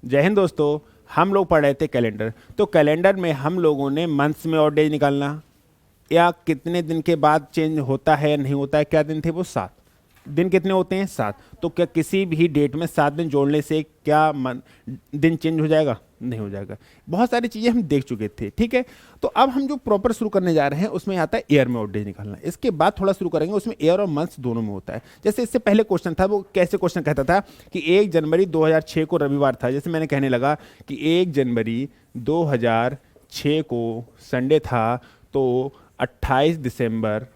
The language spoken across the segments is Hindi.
जय हिंद दोस्तों। हम लोग पढ़ रहे थे कैलेंडर। तो कैलेंडर में हम लोगों ने मंथ्स में और डेज निकालना, या कितने दिन के बाद चेंज होता है या नहीं होता है। क्या दिन थे वो? 7 दिन। कितने होते हैं? 7। तो क्या किसी भी डेट में 7 दिन जोड़ने से क्या दिन चेंज हो जाएगा? नहीं हो जाएगा। बहुत सारी चीज़ें हम देख चुके थे, ठीक है। तो अब हम जो प्रॉपर शुरू करने जा रहे हैं उसमें आता है ईयर में और डेज निकालना। इसके बाद थोड़ा शुरू करेंगे, उसमें ईयर और मंथ्स दोनों में होता है। जैसे इससे पहले क्वेश्चन था, वो कैसे क्वेश्चन कहता था कि 1 जनवरी 2006 को रविवार था। जैसे मैंने कहने लगा कि 1 जनवरी 2006 को संडे था, तो 28 दिसंबर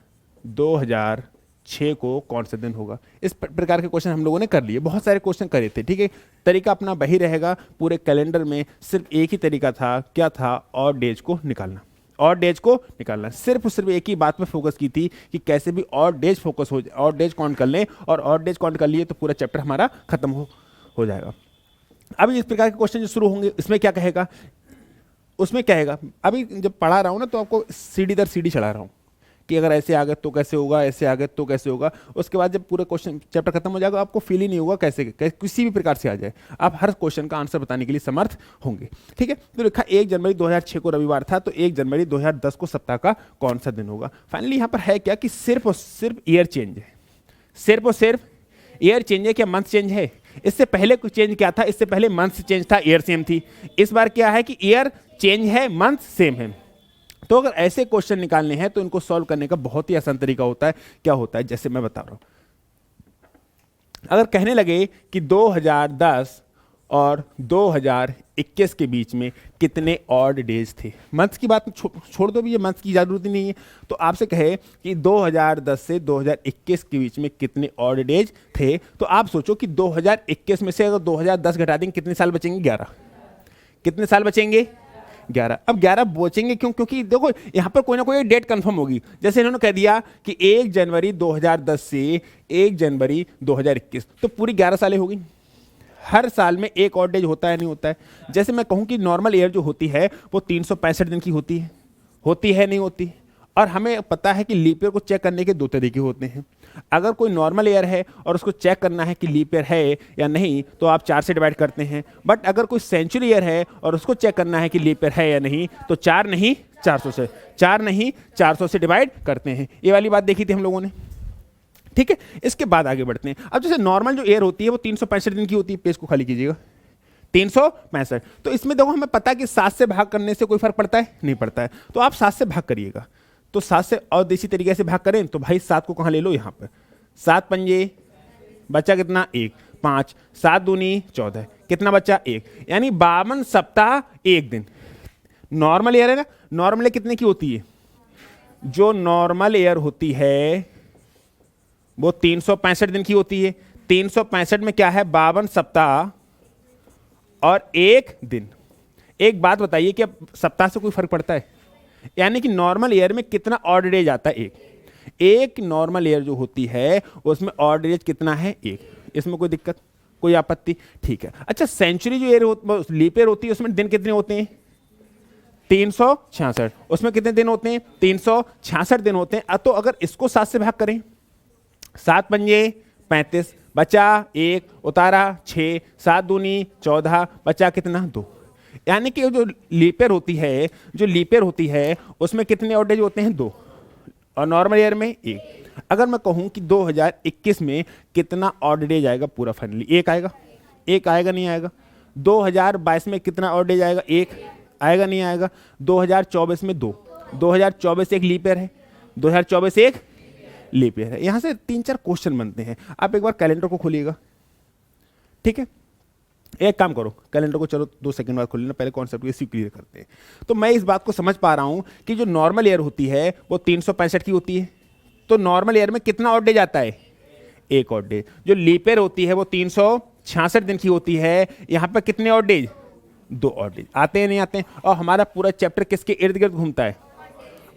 2006 को कौन सा दिन होगा। इस प्रकार के क्वेश्चन हम लोगों ने कर लिए, बहुत सारे क्वेश्चन करे थे, ठीक है। तरीका अपना वही रहेगा। पूरे कैलेंडर में सिर्फ एक ही तरीका था, क्या था? और डेज को निकालना। और डेज को निकालना, सिर्फ एक ही बात पे फोकस की थी कि कैसे भी और डेज फोकस हो जाए, और डेज काउंट कर लें, और डेज काउंट कर लिए तो पूरा चैप्टर हमारा खत्म हो जाएगा। अब इस प्रकार के क्वेश्चन जो शुरू होंगे, इसमें क्या कहेगा, उसमें क्या कहेगा। अभी जब पढ़ा रहा हूँ ना, तो आपको सीढ़ी दर सीढ़ी चढ़ा रहा हूँ कि अगर ऐसे आ गए तो कैसे होगा, ऐसे आ गए तो कैसे होगा। उसके बाद जब पूरे क्वेश्चन चैप्टर खत्म हो जाएगा, आपको फील ही नहीं होगा कैसे किसी भी प्रकार से आ जाए, आप हर क्वेश्चन का आंसर बताने के लिए समर्थ होंगे, ठीक है। तो लिखा 1 जनवरी 2006 को रविवार था, तो 1 जनवरी 2010 को सप्ताह का कौन सा दिन होगा। फाइनली यहाँ पर है क्या कि सिर्फ और सिर्फ ईयर चेंज है। सिर्फ और सिर्फ ईयर चेंज है, क्या मंथ चेंज है? इससे पहले कुछ चेंज क्या था? इससे पहले मंथ चेंज था, ईयर सेम थी। इस बार क्या है कि ईयर चेंज है, मंथ सेम है। तो अगर ऐसे क्वेश्चन निकालने हैं तो इनको सॉल्व करने का बहुत ही आसान तरीका होता है। क्या होता है, जैसे मैं बता रहा हूं। अगर कहने लगे कि 2010 और 2021 के बीच में कितने ऑड डेज थे, मंथ्स की बात छोड़ दो भी, ये मंथ्स की जरूरत ही नहीं है। तो आपसे कहे कि 2010 से 2021 के बीच में कितने ऑड डेज थे, तो आप सोचो कि 2021 में से अगर 2010 घटा देंगे, कितने साल बचेंगे? 11। कितने साल बचेंगे? 11। अब 11 बचेंगे क्यों? क्योंकि देखो यहां पर कोई ना कोई डेट कंफर्म होगी। जैसे इन्होंने कह दिया कि 1 जनवरी 2010 से 1 जनवरी 2021, तो पूरी 11 सालें होगी। हर साल में एक और डेज होता है, नहीं होता है? जैसे मैं कहूं कि नॉर्मल ईयर जो होती है वो 365 दिन की होती है नहीं होती। और हमें पता है कि लीप ईयर को चेक करने के 2 तरीके होते हैं। अगर कोई नॉर्मल ईयर है और उसको चेक करना है कि लीप ईयर है या नहीं, तो आप 4 से डिवाइड करते हैं। बट अगर कोई सेंचुरी ईयर है और उसको चेक करना है कि लीप ईयर है या नहीं, तो 4 नहीं 400 से डिवाइड करते हैं। ये वाली बात देखी थी हम लोगों ने, ठीक है। इसके बाद आगे बढ़ते हैं। अब जैसे नॉर्मल जो ईयर होती है वो 365 दिन की होती है। पेज को खाली कीजिएगा। 365। तो इसमें देखो हमें पता है कि 7 से भाग करने से कोई फर्क पड़ता है? नहीं पड़ता है। तो आप 7 से भाग करिएगा। तो 7 से और देसी तरीके से भाग करें तो भाई 7 को कहां ले लो? यहां पर। 7 पंजे बच्चा कितना? 1। 5। 7 दूनी 14। कितना बच्चा? 1। यानी 52 सप्ताह 1 दिन। नॉर्मल ईयर है ना, नॉर्मल कितने की होती है? जो नॉर्मल ईयर होती है वो 365 दिन की होती है। 365 में क्या है? 52 सप्ताह और 1 दिन। एक बात बताइए, क्या सप्ताह से कोई फर्क पड़ता है? यानी कि नॉर्मल ईयर में कितना ऑड डेज आता है? एक नॉर्मल ईयर जो होती है उसमें ऑड डेज कितना है? 1। इसमें कोई दिक्कत, कोई आपत्ति? ठीक है। अच्छा, सेंचुरी जो ईयर लीप ईयर होती है उसमें दिन कितने होते हैं? 366। उसमें कितने दिन होते हैं? 366 दिन होते हैं। तो अगर इसको 7 से भाग करें, 7 पंजे 35, बचा 1, उतारा 6, 7 दूनी 14, बचा कितना? 2। यानी कि जो लीप ईयर होती है उसमें कितने ऑड डेज होते हैं? 2। और नॉर्मल ईयर में 1। अगर मैं कहूं कि 2021 में कितना ऑड डेज आएगा पूरा, फाइनली 1 आएगा। 1 आएगा नहीं आएगा? 2022 में कितना ऑड डेज आएगा? 1 आएगा नहीं आएगा? 2024 में 2। 2024 एक लीप ईयर है, 2024 एक लीप ईयर है। यहां से 3-4 क्वेश्चन बनते हैं। आप एक बार कैलेंडर को खोलिएगा, ठीक है। एक काम करो, कैलेंडर को चलो 2 सेकंड बाद खोल लेना, पहले कॉन्सेप्ट इसी क्लियर करते हैं। तो मैं इस बात को समझ पा रहा हूं कि जो नॉर्मल ईयर होती है वो 365 की होती है। तो नॉर्मल ईयर में कितना ऑड डेज आता है? 1 ऑड डेज। जो लीप ईयर होती है वो 366 दिन की होती है। यहां पर कितने ऑड डेज? 2 odd days. आते हैं नहीं आते हैं? और हमारा पूरा चैप्टर किसके इर्द गिर्द घूमता है?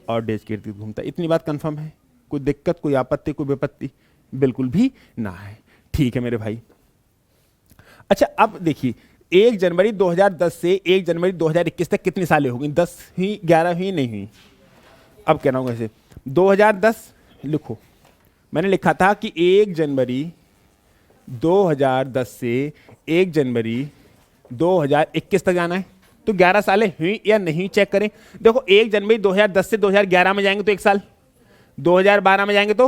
ऑड डेज के इर्द गिर्द घूमता है। इतनी बात कंफर्म है? कोई दिक्कत, कोई आपत्ति, कोई विपत्ति? बिल्कुल भी ना है। ठीक है मेरे भाई। अच्छा, अब देखिए 1 जनवरी 2010 से 1 जनवरी 2021 तक कितनी सालें हो गई? 10 हुई, 11 हुई, नहीं हुई? अब कह रहा हूं ऐसे 2010 लिखो। मैंने लिखा था कि 1 जनवरी 2010 से 1 जनवरी 2021 तक जाना है। तो 11 सालें हुई या नहीं, चेक करें। देखो 1 जनवरी 2010 से 2011 में जाएंगे तो 1 साल, 2012 में जाएंगे तो,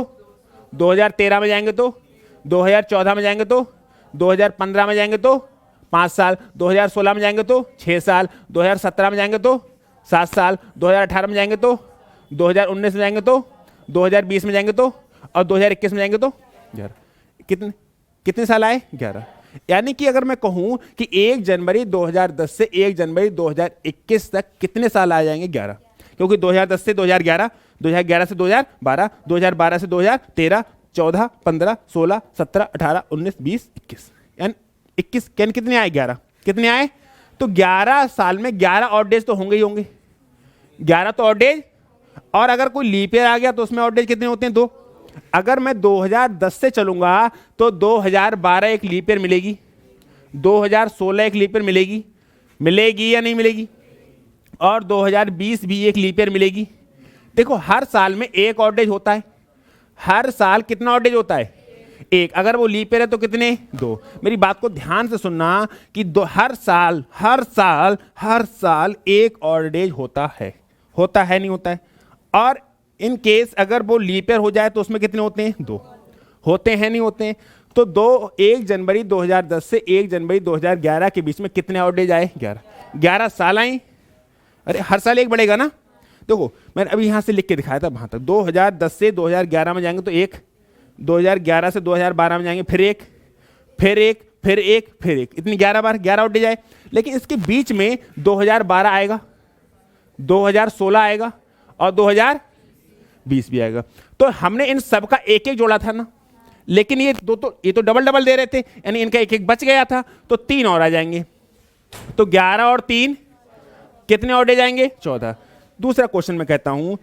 2013 में जाएंगे तो, 2014 में जाएंगे तो, 2015 में जाएंगे तो 5 साल, 2016 में जाएंगे तो 6 साल, 2017 में जाएंगे तो 7 साल, 2018 में जाएंगे तो, 2019 में जाएंगे तो, 2020 में जाएंगे तो, और 2021 में जाएंगे तो 11। कितने कितने साल आए? 11। यानी कि अगर मैं कहूं कि 1 जनवरी 2010 से 1 जनवरी 2021 तक कितने साल आ जाएंगे? 11, क्योंकि 2010 से 2011, 2011 से 2012, 2012 से 2013, 14, 15, 16, 17, 18, 19, 20, 21, यानी 21 कितने आए? 11। कितने आए? तो 11 साल में 11 ऑड डेज तो होंगे ही होंगे, 11 तो ऑड डेज। और अगर कोई लीप ईयर आ गया तो उसमें ऑड डेज कितने होते हैं? 2। अगर मैं 2010 से चलूंगा तो 2012 एक लीप ईयर मिलेगी, 2016 एक लीप ईयर मिलेगी, मिलेगी या नहीं मिलेगी, और 2020 भी एक लीप ईयर मिलेगी। देखो हर साल में एक ऑड डेज होता है, हर साल कितना ऑड डेज होता है? 1। अगर वो लीप ईयर है तो कितने? 2। मेरी बात को ध्यान से सुनना कि हर साल हर साल एक ऑड डेज होता है नहीं होता है। और इन केस अगर वो लीप ईयर हो जाए तो उसमें कितने होते हैं? 2 होते हैं, नहीं होते हैं। तो 1 जनवरी 2010 से 1 जनवरी 2011 के बीच में कितने ऑड डेज आए? 11 साल आए। अरे हर साल एक बढ़ेगा ना। देखो मैंने अभी यहां से लिख के दिखाया था वहां तक, 2010 से 2011 में जाएंगे तो 1, 2011 से 2012 में जाएंगे फिर 1, फिर 1, फिर 1, फिर 1, इतनी 11 बार 11 ऑड डेज आए। लेकिन इसके बीच में 2012 आएगा, 2016 आएगा, और 2020 भी आएगा। तो हमने इन सब का एक एक जोड़ा था ना, लेकिन ये तो डबल डबल दे रहे थे, यानी इनका एक एक बच गया था, तो 3 और आ जाएंगे। तो 11 और 3 कितने और दे जाएंगे? 14। दूसरा क्वेश्चन मैं कहता हूं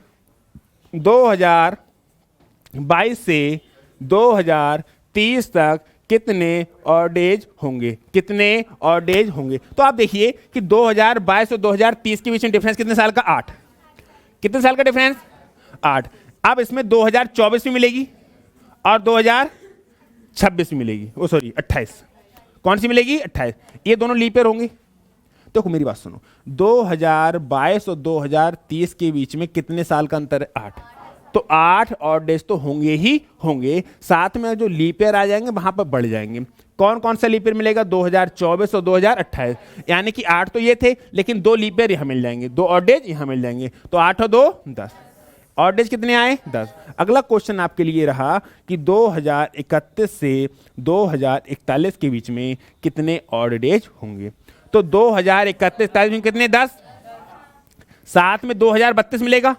2022 से 2030 तक कितने ऑड डेज होंगे? कितने ऑड डेज होंगे? तो आप देखिए कि 2022 और 2030 के बीच में डिफरेंस कितने साल का? 8। कितने साल का डिफरेंस? 8। अब इसमें 2024 भी मिलेगी और 2026 भी मिलेगी, ओ सॉरी 28। कौन सी मिलेगी? 28। ये दोनों लीप ईयर होंगे। देखो मेरी बात सुनो, 2022 और 2030 के बीच में कितने साल का अंतर है? 8। तो 8 ऑड डेज तो होंगे ही होंगे, साथ में जो लीप ईयर आ जाएंगे वहां पर बढ़ जाएंगे। कौन कौन सा लीप ईयर मिलेगा? 2024 और 2028। यानी कि 8 तो ये थे, लेकिन 2 लीप ईयर यहां मिल जाएंगे, 2 ऑड डेज यहां मिल जाएंगे। तो 8 और 2 10। ऑड डेज कितने आए? 10। अगला क्वेश्चन आपके लिए रहा कि 2031 से 2041 के बीच में कितने ऑड डेज होंगे? तो 2031 में कितने? 10। साथ में 2032 मिलेगा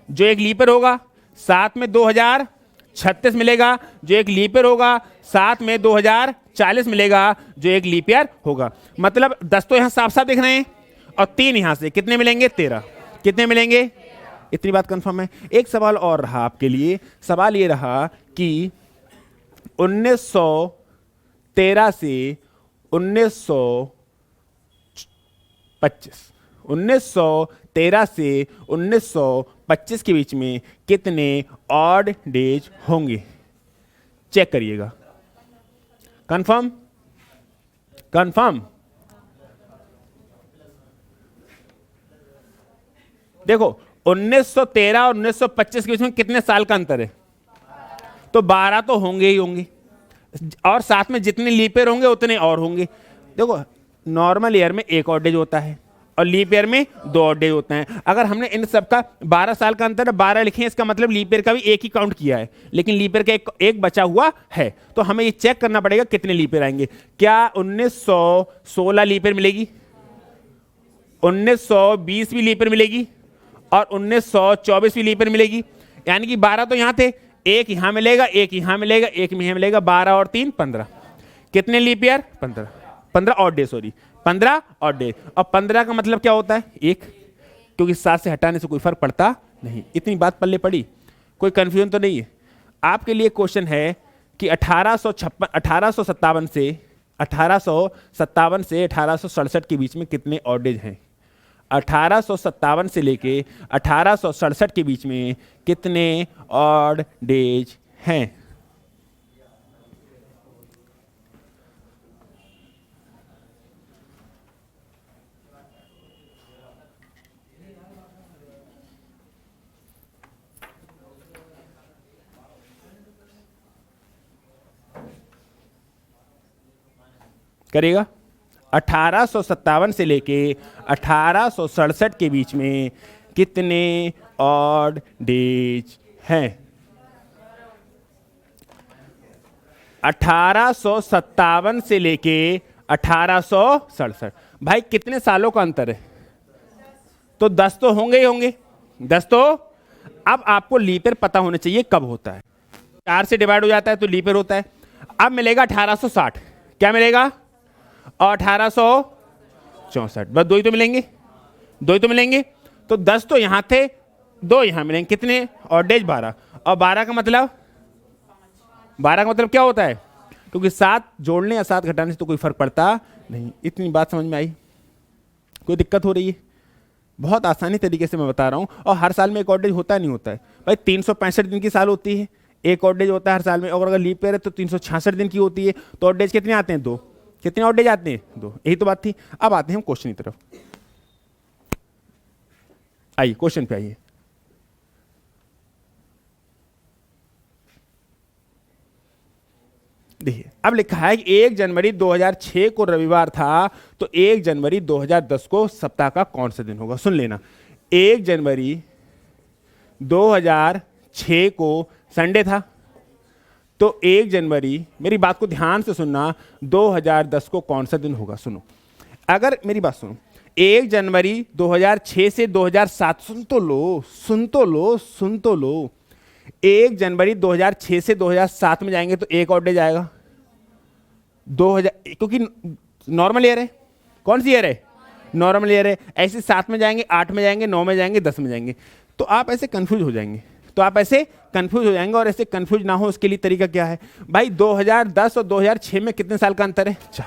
जो एक लीप ईयर होगा, साथ में 2036 मिलेगा जो एक लीप ईयर होगा, साथ में 2040 मिलेगा जो एक लीप ईयर होगा। मतलब 10 तो यहां साफ साफ दिख रहे हैं, और 3 यहां से कितने मिलेंगे? 13। कितने मिलेंगे? इतनी बात कंफर्म है। एक सवाल और रहा आपके लिए। सवाल ये रहा कि 1913 से 1913 से 1925 के बीच में कितने ऑड डेज होंगे? चेक करिएगा। कंफर्म? कंफर्म? देखो 1913 और 1925 के बीच में कितने साल का अंतर है? तो 12 तो होंगे ही होंगे, और साथ में जितने लीप ईयर होंगे उतने और होंगे। देखो नॉर्मल ईयर में एक ऑड डेज होता है और लीप ईयर में 2 ऑड डेज होते हैं। अगर हमने इन सब का 12 साल का अंतर 12 लिखे हैं, इसका मतलब लीप ईयर का भी एक ही काउंट किया है, लेकिन लीप ईयर का एक बचा हुआ है। तो हमें ये चेक करना पड़ेगा कितने लीप ईयर आएंगे। क्या 1916 लीप ईयर मिलेगी, 1920 भी लीप ईयर मिलेगी, और 1924 भी लीप ईयर मिलेगी? यानी कि 12 तो यहां थे, एक यहां मिलेगा, एक यहां मिलेगा, एक यहां मिलेगा। 12 और 3 15। कितने leap year? 15। 15 odd day, sorry 15 odd day. और 15 का मतलब क्या होता है? 1, क्योंकि 7 से हटाने से कोई फर्क पड़ता नहीं। इतनी बात पल्ले पड़ी? कोई कंफ्यूजन तो नहीं है? आपके लिए क्वेश्चन है कि 1857 से 1867 के बीच में कितने ऑड डेज हैं? 1857 से लेके 1867 के बीच में कितने ऑड डेज हैं? करेगा। 1857 से लेके 1867 के बीच में कितने ऑड डेज हैं? 1857 से लेके 1867। भाई कितने सालों का अंतर है? तो 10 तो होंगे ही होंगे, 10 तो। अब आपको लीप ईयर पता होना चाहिए कब होता है। 4 से डिवाइड हो जाता है तो लीप ईयर होता है। अब मिलेगा 1860, क्या मिलेगा? और 1864, बस 2 ही तो मिलेंगे, 2 ही तो मिलेंगे। तो 10 तो यहां थे, 2 यहां मिलेंगे, कितने ऑड डेज? 12। और 12 का मतलब, 12 का मतलब क्या होता है? क्योंकि 7 जोड़ने या 7 घटाने से तो कोई फर्क पड़ता नहीं। इतनी बात समझ में आई? कोई दिक्कत हो रही है? बहुत आसानी तरीके से मैं बता रहा हूं। और हर साल में एक ऑड डेज होता नहीं होता है भाई। 365 दिन की साल होती है, एक ऑड डेज होता है हर साल में। और अगर लीप ईयर है तो 366 दिन की होती है। तो ऑड डेज कितने आते हैं? 2। कितने ऑड डेज आते हैं? 2। यही तो बात थी। अब आते हैं हम क्वेश्चन की तरफ। आइए क्वेश्चन पे आइए। देखिए अब लिखा है कि 1 जनवरी 2006 को रविवार था, तो 1 जनवरी 2010 को सप्ताह का कौन सा दिन होगा? सुन लेना, 1 जनवरी 2006 को संडे था, तो 1 जनवरी, मेरी बात को ध्यान से सुनना, 2010 को कौन सा दिन होगा? सुनो, अगर मेरी बात सुनो, 1 जनवरी 2006 से 2007, सुन तो लो, सुन तो लो, सुन तो लो। 1 जनवरी 2006 से 2007 में जाएंगे तो एक और डे जाएगा 2000, क्योंकि नॉर्मल ईयर है। कौन सी ईयर है? नॉर्मल ईयर है। ऐसे 7 में जाएंगे, 8 में जाएंगे, 9 में जाएंगे, 10 में जाएंगे, तो आप ऐसे कंफ्यूज हो जाएंगे। और ऐसे कंफ्यूज ना हो उसके लिए तरीका क्या है भाई? 2010 और 2006 में कितने साल का अंतर है? 4।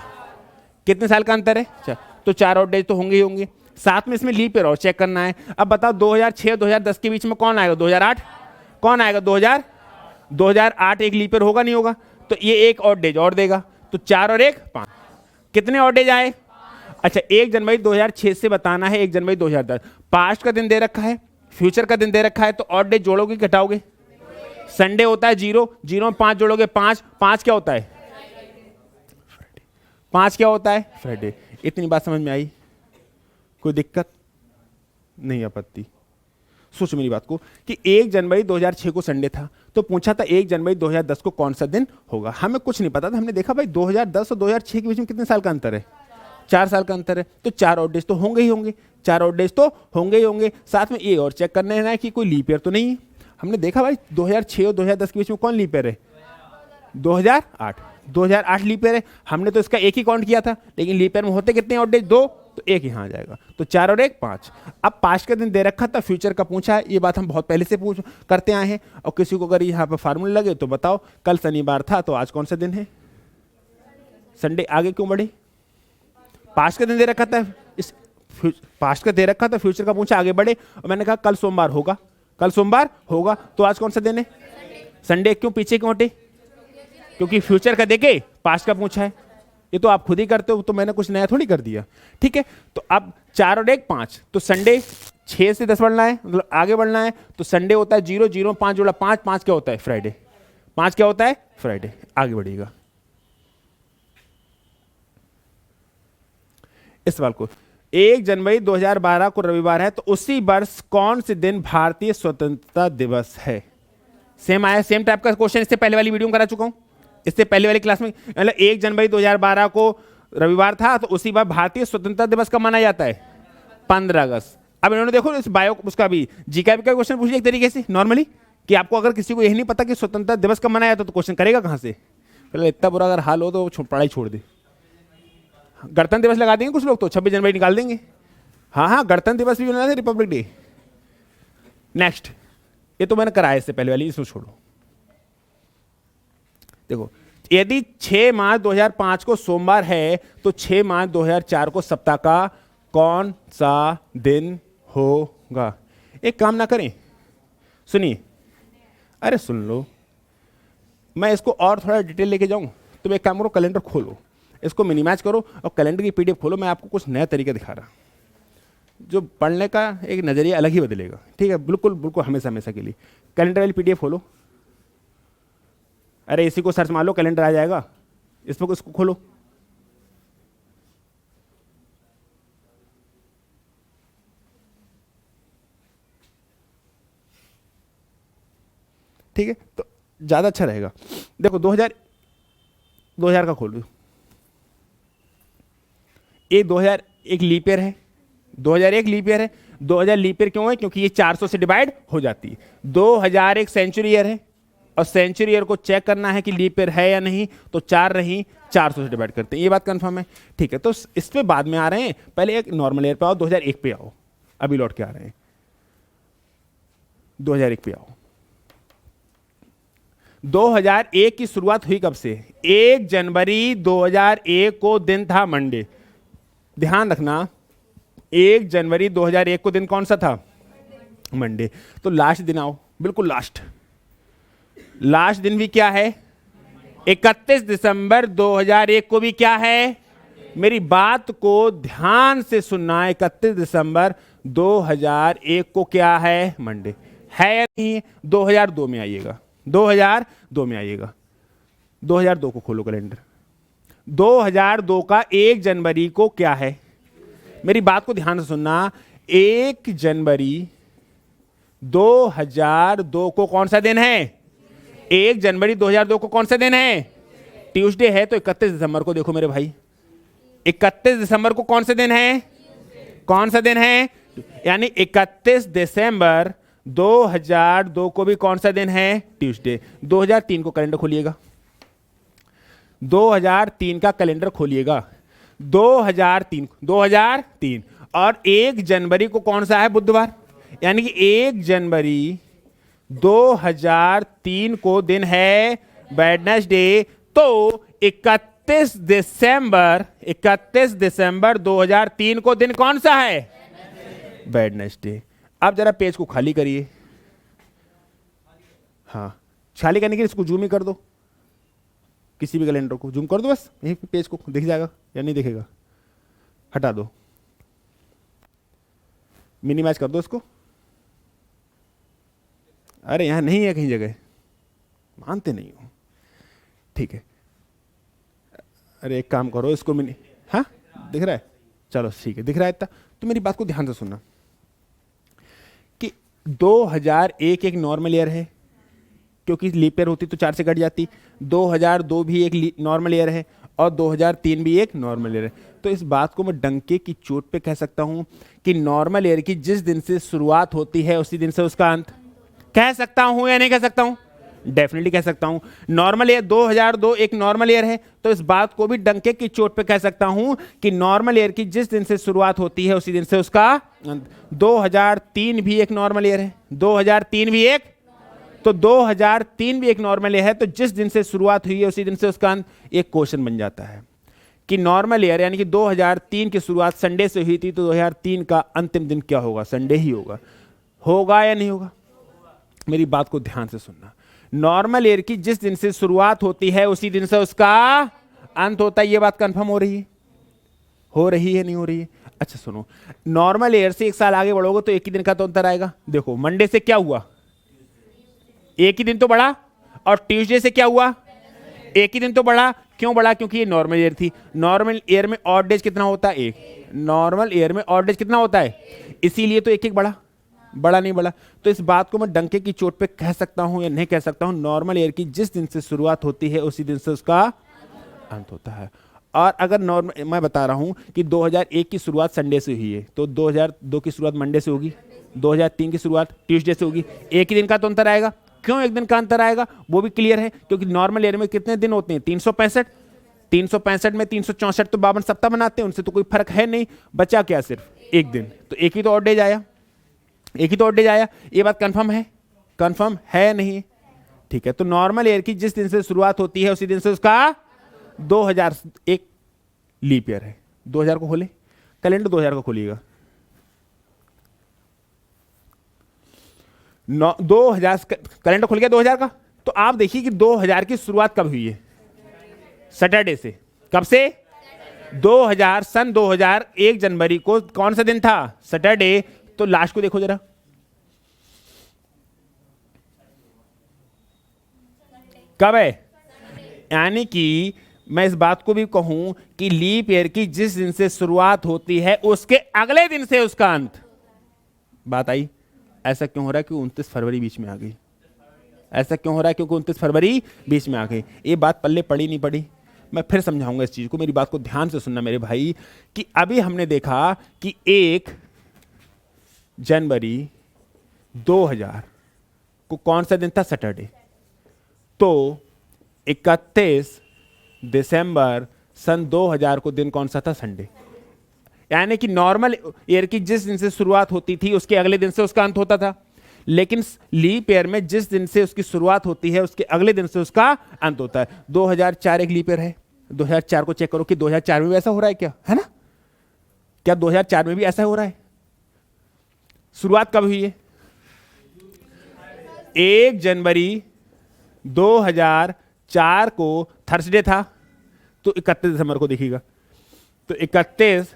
कितने साल का अंतर है? 4। तो 4 और डेज तो होंगे ही होंगे। साथ में इसमें लीप ईयर और चेक करना है। अब बताओ 2006 और 2010 के बीच में कौन आएगा? 2008। कौन आएगा? 2008 एक लीप ईयर होगा नहीं होगा? तो ये एक और डेज और देगा, तो 4 और 1 5। कितने और डेज आए? अच्छा, 1 जनवरी 2006 से बताना है 1 जनवरी 2010। पास्ट का दिन दे रखा है, फ्यूचर का दिन दे रखा है, तो और डेज जोड़ोगे घटाओगे? संडे होता है 0, 0 में 5 जोड़ोगे 5, 5 क्या होता है? 5 क्या होता है? फ्राइडे। इतनी बात समझ में आई? कोई दिक्कत नहीं? आपत्ति? सोच मेरी बात को कि 1 जनवरी 2006 को संडे था, तो पूछा था 1 जनवरी 2010 को कौन सा दिन होगा। हमें कुछ नहीं पता था, हमने देखा भाई 2010 और 2006 के बीच में कितने साल का अंतर है? 4 साल का अंतर है, तो 4 और डेज तो होंगे ही होंगे, 4 और डेज तो होंगे ही होंगे। साथ में ये और चेक करना है कि कोई लीप ईयर तो नहीं है। हमने देखा भाई 2006 और 2010 के बीच में कौन लीप ईयर है? 2008 लीप ईयर है। हमने तो इसका एक ही काउंट किया था, लेकिन लीप ईयर में होते कितने और डेज? 2, तो 1 यहाँ आ जाएगा, तो 4 और 1 5। अब पास्ट का दिन दे रखा था, फ्यूचर का पूछा है, ये बात हम बहुत पहले से करते आए हैं। और किसी को अगर यहाँ पर फार्मूला लगे तो बताओ, कल शनिवार था तो आज कौन सा दिन है? संडे। आगे क्यों बढ़े? पास्ट का दिन दे रखा था, इस पास्ट का दे रखा था, फ्यूचर का पूछा, आगे बढ़े। और मैंने कहा कल सोमवार होगा, कल सोमवार होगा, तो आज कौन सा दिन है? संडे। क्यों पीछे क्यों हटे? क्योंकि फ्यूचर का देके पास्ट का पूछा है। ये तो आप खुद ही करते हो, तो मैंने कुछ नया थोड़ी कर दिया। ठीक है, तो अब 4 और 1 5, तो संडे 6 से 10 बढ़ना है, मतलब आगे बढ़ना है, तो संडे होता है 0, 0 5 जोड़ा 5, 5 क्या होता है? फ्राइडे। 5 क्या होता है? फ्राइडे। आगे बढ़िएगा इस सवाल को। 1 जनवरी 2012 को रविवार है, तो उसी वर्ष कौन से दिन भारतीय स्वतंत्रता दिवस है? सेम आया, सेम टाइप का क्वेश्चन इससे पहले वाली वीडियो में करा चुका हूं, इससे पहले वाली क्लास में। मतलब 1 जनवरी 2012 को रविवार था, तो उसी बार भारतीय स्वतंत्रता दिवस कब मनाया जाता है? 15 अगस्त। अब इन्होंने देखो इस बायो उसका भी जीके का क्वेश्चन पूछे एक तरीके से नॉर्मली, कि आपको अगर किसी को यही नहीं पता कि स्वतंत्रता दिवस कब मनाया जाता तो क्वेश्चन करेगा कहां से? पहले इतना बुरा अगर हाल हो तो पढ़ाई छोड़ दे। गणतंत्र दिवस लगा देंगे कुछ लोग, तो 26 जनवरी निकाल देंगे। हाँ, गणतंत्र दिवस भी बना दे, रिपब्लिक डे। नेक्स्ट, ये तो मैंने कराया इससे पहले वाली, इसको छोड़ो। देखो, यदि 6 मार्च 2005 को सोमवार है, तो 6 मार्च 2004 को सप्ताह का कौन सा दिन होगा? एक काम ना करें, सुनिए, अरे सुन लो, मैं इसको और थोड़ा डिटेल लेके जाऊं। तुम एक काम करो, कैलेंडर खोलो, इसको मिनिमाइज करो और कैलेंडर की पीडीएफ खोलो। मैं आपको कुछ नया तरीका दिखा रहा, जो पढ़ने का एक नजरिया अलग ही बदलेगा। ठीक है, बिल्कुल बिल्कुल, हमेशा हमेशा के लिए। कैलेंडर वाली पीडीएफ खोलो, अरे इसी को सर्च मार लो, कैलेंडर आ जाएगा। इसको खोलो, ठीक है, तो ज़्यादा अच्छा रहेगा। देखो 2000 का खोल दो, ये 2001 लीप ईयर है, 2001 लीप ईयर है। 2000 लीप ईयर क्यों है? क्योंकि ये 400 से डिवाइड हो जाती है। 2001 सेंचुरी ईयर है, और सेंचुरी ईयर को चेक करना है कि लीप ईयर है या नहीं, तो 4 रही, 400 से डिवाइड करते हैं। ये बात कंफर्म है, ठीक है। तो इस पे बाद में आ रहे हैं, पहले एक नॉर्मल ईयर पे आओ, 2001 पे आओ, अभी लौट के आ रहे हैं, 2001 पे आओ। 2001 की शुरुआत हुई कब से? 1 जनवरी 2001 को दिन था मंडे। ध्यान रखना, 1 जनवरी 2001 को दिन कौन सा था? मंडे। तो लास्ट दिन आओ, बिल्कुल लास्ट दिन भी क्या है? 31 दिसंबर 2001 को भी क्या है? मेरी बात को ध्यान से सुनना, 31 दिसंबर 2001 को क्या है? मंडे है या नहीं? 2002 में आइएगा, 2002 में आइएगा, 2002 को खोलो कैलेंडर। 2002 का 1 जनवरी को क्या है? मेरी बात को ध्यान से सुनना, 1 जनवरी 2002 को कौन सा दिन है? 1 जनवरी 2002 को कौन सा दिन है? ट्यूसडे है। तो 31 दिसंबर को देखो मेरे भाई, 31 दिसंबर को कौन सा दिन है? कौन सा दिन है? यानी 31 दिसंबर 2002 को भी कौन सा दिन है? ट्यूसडे। 2003 को कैलेंडर खोलिएगा, 2003 का कैलेंडर खोलिएगा, 2003 और 1 जनवरी को कौन सा है? बुधवार। यानी कि 1 जनवरी 2003 को दिन है वेडनेसडे। तो 31 दिसंबर 2003 को दिन कौन सा है? वेडनेसडे। अब जरा पेज को खाली करिए, हाँ खाली करने के लिए इसको जूम ही कर दो, किसी भी कैलेंडर को जूम कर दो, बस यही पेज को दिख जाएगा या नहीं दिखेगा? हटा दो, मिनिमाइज कर दो इसको। अरे यहां नहीं है कहीं जगह, मानते नहीं हो, ठीक है। अरे एक काम करो, इसको हाँ दिख रहा है, चलो ठीक है, दिख रहा है इतना। तो मेरी बात को ध्यान से सुनना कि 2001 एक नॉर्मल ईयर है, क्योंकि लीप ईयर होती तो 4 से कट जाती। 2002 भी एक नॉर्मल ईयर है, और 2003 भी एक नॉर्मल ईयर है। तो इस बात को मैं डंके की चोट पे कह सकता हूं कि नॉर्मल ईयर की जिस दिन से शुरुआत होती है उसी दिन से उसका अंत। कह सकता हूं या नहीं कह सकता हूं? डेफिनेटली कह सकता हूं। नॉर्मल ईयर 2002 एक नॉर्मल ईयर है, तो इस बात को भी डंके की चोट पे कह सकता हूं कि नॉर्मल ईयर की जिस दिन से शुरुआत होती है उसी दिन से उसका अंत। 2003 भी एक नॉर्मल ईयर है, 2003 भी एक, तो 2003 भी एक नॉर्मल ईयर है, तो जिस दिन से शुरुआत हुई है उसी दिन से उसका अंत। एक क्वेश्चन बन जाता है कि नॉर्मल ईयर यानी कि 2003 की शुरुआत संडे से हुई थी, तो 2003 का अंतिम दिन क्या होगा? संडे ही होगा। होगा या नहीं होगा? मेरी बात को ध्यान से सुनना, नॉर्मल ईयर की जिस दिन से शुरुआत होती है उसी दिन से उसका अंत होता है। ये बात कंफर्म हो रही है? हो रही है नहीं हो रही है? अच्छा सुनो, नॉर्मल ईयर से 1 साल आगे बढ़ोगे तो एक ही दिन का तो अंतर आएगा। देखो मंडे से क्या हुआ? एक ही दिन तो बढ़ा, और ट्यूसडे से क्या हुआ? एक ही दिन तो बढ़ा। क्यों बढ़ा? क्योंकि ये नॉर्मल ईयर थी। नॉर्मल ईयर में ऑड डेज कितना होता है? 1। नॉर्मल ईयर में ऑड डेज कितना होता है? इसीलिए तो एक एक बढ़ा, बड़ा नहीं बढ़ा। तो इस बात को मैं डंके की चोट पे कह सकता हूं या नहीं कह सकता हूं? नॉर्मल ईयर की जिस दिन से शुरुआत होती है उसी दिन से उसका अंत होता है। और अगर नॉर्मल, मैं बता रहा हूं कि 2001 की शुरुआत संडे से हुई है, तो 2002 की शुरुआत मंडे से होगी, 2003 की शुरुआत ट्यूसडे से होगी। एक ही दिन का तो अंतर आएगा। क्यों एक दिन का अंतर आएगा वो भी क्लियर है, क्योंकि नॉर्मल ईयर में कितने दिन होते हैं? 365। 365 में 364 तो 52 सप्ताह बनाते हैं, उनसे तो कोई फर्क है नहीं। बचा क्या? सिर्फ एक दिन। तो एक ही तो ऑड डेज आया, एक ही तो ऑड डेज आया। ये बात कंफर्म है? कंफर्म है नहीं? ठीक है। तो नॉर्मल ईयर की जिस दिन से शुरुआत होती है उसी दिन से उसका 2001 लीप ईयर है। 2000 को खोले कैलेंडर, 2000 को खोलिएगा। 2000 कैलेंडर खुल गया 2000 का। तो आप देखिए कि 2000 की शुरुआत कब हुई है? सैटरडे से। कब से? 2000 सन 2000 1 जनवरी को कौन सा दिन था? सैटरडे। तो लास्ट को देखो जरा, कब है? यानी कि मैं इस बात को भी कहूं कि लीप ईयर की जिस दिन से शुरुआत होती है उसके अगले दिन से उसका अंत। बात आई? ऐसा क्यों हो रहा है कि 29 फरवरी बीच में आ गई? ऐसा क्यों हो रहा है? क्योंकि 29 फरवरी बीच में आ गई। ये बात पल्ले पड़ी नहीं पड़ी? मैं फिर समझाऊंगा इस चीज को, मेरी बात को ध्यान से सुनना मेरे भाई। कि अभी हमने देखा कि 1 जनवरी 2000 को कौन सा दिन था? सैटरडे। तो 31 दिसंबर सन 2000 को दिन कौन सा था? संडे। यानी कि नॉर्मल ईयर की जिस दिन से शुरुआत होती थी उसके अगले दिन से उसका अंत होता था, लेकिन लीप ईयर में जिस दिन से उसकी शुरुआत होती है उसके अगले दिन से उसका अंत होता है। 2004 एक लीप ईयर है। 2004 को चेक करो कि 2004 में भी ऐसा हो रहा है क्या? है ना? क्या 2004 में भी ऐसा हो रहा है? शुरुआत कब हुई है? 1 जनवरी 2004 को थर्सडे था, तो 31 दिसंबर को देखिएगा। तो 31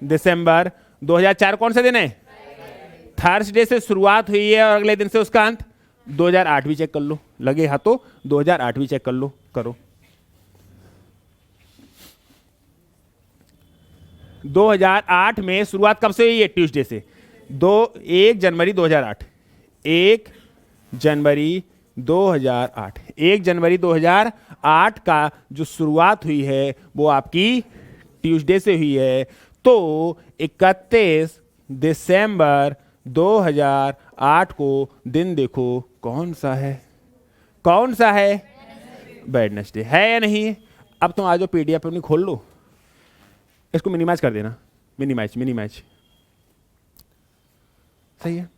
दिसंबर 2004 कौन सा दिन है? थर्सडे से शुरुआत हुई है और अगले दिन से उसका अंत। 2008 भी चेक कर लो, लगे हाथों 2008 भी चेक कर लो, करो। 2008 में शुरुआत कब से हुई है? ट्यूसडे से। 1 जनवरी 2008। 1 जनवरी 2008। 1 जनवरी 2008 का जो शुरुआत हुई है वो आपकी ट्यूसडे से हुई है। तो 31 दिसंबर 2008 को दिन देखो कौन सा है? कौन सा है? वेडनेसडे है या नहीं? अब तुम आ जाओ पीडीएफ अपनी खोल लो, इसको मिनिमाइज कर देना। मिनिमाइज मिनिमाइज, सही है।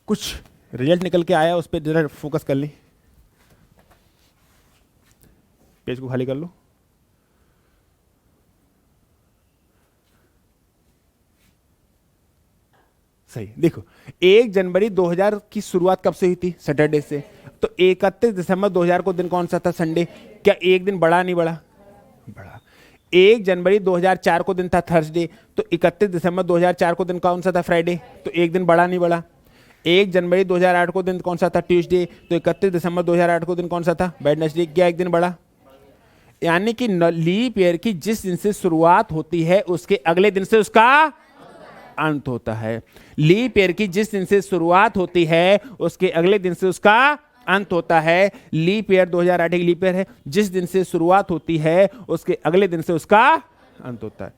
कुछ रिजल्ट निकल के आया उस पर जरा फोकस कर ली। पेज को खाली कर लो। सही, देखो 1 जनवरी 2000 की शुरुआत कब से हुई थी? सैटरडे से। तो 31 दिसंबर 2000 को दिन कौन सा था? संडे। क्या एक दिन बढ़ा नहीं बढ़ा? बढ़ा। 1 जनवरी 2004 को दिन था थर्सडे, तो 31 दिसंबर 2004 को दिन कौन सा था? फ्राइडे। तो एक दिन बढ़ा नहीं बढ़ा? 1 जनवरी 2008 को दिन कौन सा था? ट्यूसडे। तो 31 दिसंबर 2008 को दिन कौन सा था? वेडनेसडे। क्या एक दिन बढ़ा? यानी कि लीप ईयर की जिस दिन से शुरुआत होती है उसके अगले दिन से उसका अंत होता है। लीप ईयर की जिस दिन से शुरुआत होती है उसके अगले दिन से उसका अंत होता है। लीप ईयर 2008 एक लीप ईयर है, जिस दिन से शुरुआत होती है उसके अगले दिन से उसका अंत होता है।